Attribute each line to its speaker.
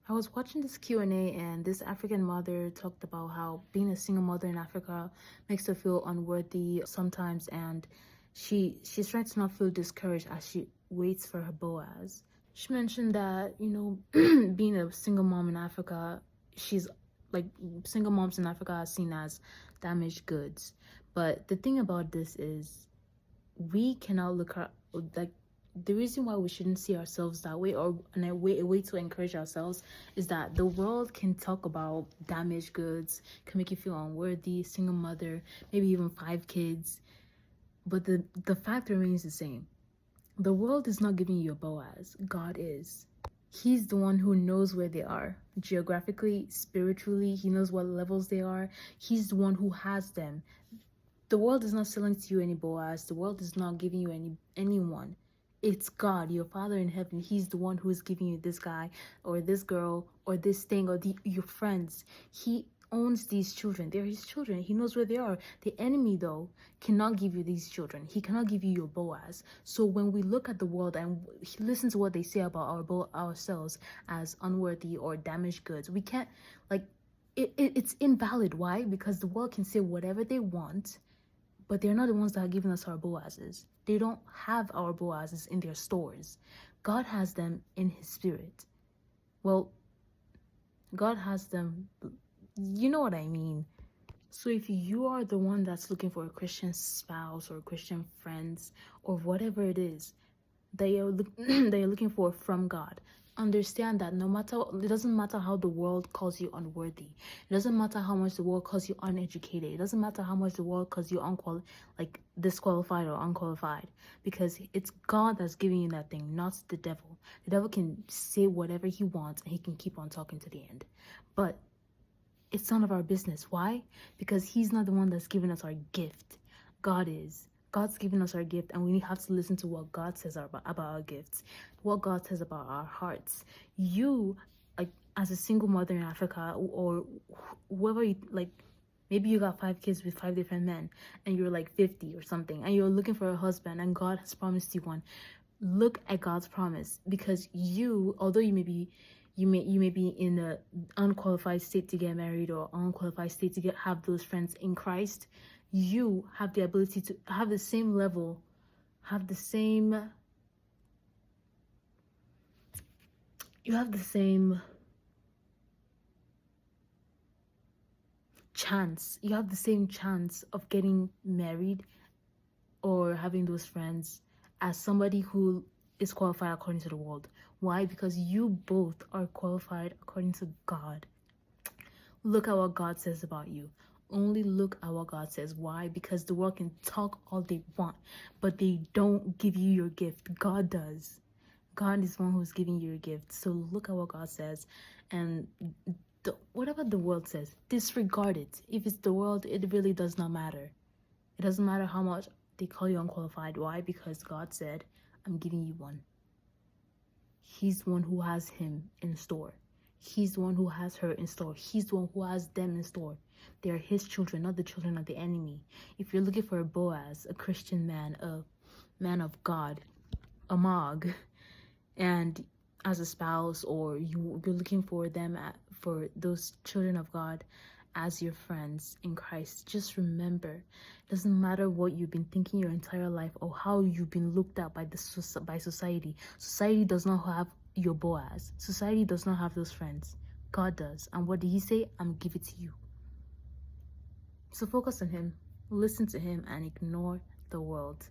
Speaker 1: I was watching this Q&A and this African mother talked about how being a single mother in Africa makes her feel unworthy sometimes, and she's trying to not feel discouraged as she waits for her Boaz. She mentioned that, being a single mom in Africa, she's like single moms in Africa are seen as damaged goods. But the thing about this is we cannot look at like the reason why we shouldn't see ourselves that way, or a way to encourage ourselves, is that the world can talk about damaged goods, can make you feel unworthy, single mother, maybe even 5 kids, but the fact remains the same. The world is not giving you a Boaz. God is. He's the one who knows where they are geographically, spiritually. He knows what levels they are. He's the one who has them. The world is not selling to you any Boaz. The world is not giving you anyone. It's God, your Father in heaven. He's the one who is giving you this guy or this girl or this thing or your friends. He owns these children. They're his children. He knows where they are. The enemy, though, cannot give you these children. He cannot give you your Boaz. So when we look at the world and listen to what they say about ourselves as unworthy or damaged goods, we can't, it's invalid. Why? Because the world can say whatever they want, but they're not the ones that are giving us our Boazes. They don't have our Boazes in their stores. God has them in his spirit. Well, God has them, you know what I mean. So if you are the one that's looking for a Christian spouse or Christian friends or whatever it is that you're looking for from God, understand that it doesn't matter how the world calls you unworthy. It doesn't matter how much the world calls you uneducated. It doesn't matter how much the world calls you disqualified or unqualified, because it's God that's giving you that thing, not the devil. The devil can say whatever he wants and he can keep on talking to the end. But it's none of our business. Why? Because he's not the one that's giving us our gift. God is. God's given us our gift, and we have to listen to what God says about our gifts, what God says about our hearts. You, as a single mother in Africa, or whoever, maybe you got 5 kids with 5 different men, and you're 50 or something, and you're looking for a husband, and God has promised you one. Look at God's promise, because although you may be in an unqualified state to get married or unqualified state to have those friends in Christ, you have the ability to have the same level, you have the same chance. You have the same chance of getting married or having those friends as somebody who is qualified according to the world. Why? Because you both are qualified according to God. Look at what God says about you. Only look at what God says. Why? Because the world can talk all they want, but they don't give you your gift. God does. God is the one who's giving you your gift. So look at what God says, and whatever the world says, disregard it. If it's the world, it really does not matter. It doesn't matter how much they call you unqualified. Why? Because God said, I'm giving you one. He's the one who has him in store. He's the one who has her in store. He's the one who has them in store. They are his children, not the children of the enemy. If you're looking for a Boaz, a Christian man, a man of God, a Mag, and as a spouse, or you're looking for them, for those children of God as your friends in Christ, just remember, it doesn't matter what you've been thinking your entire life or how you've been looked at by society. Society does not have your Boaz. Society does not have those friends. God does. And what did he say? I'm give it to you. So focus on him, listen to him, and ignore the world.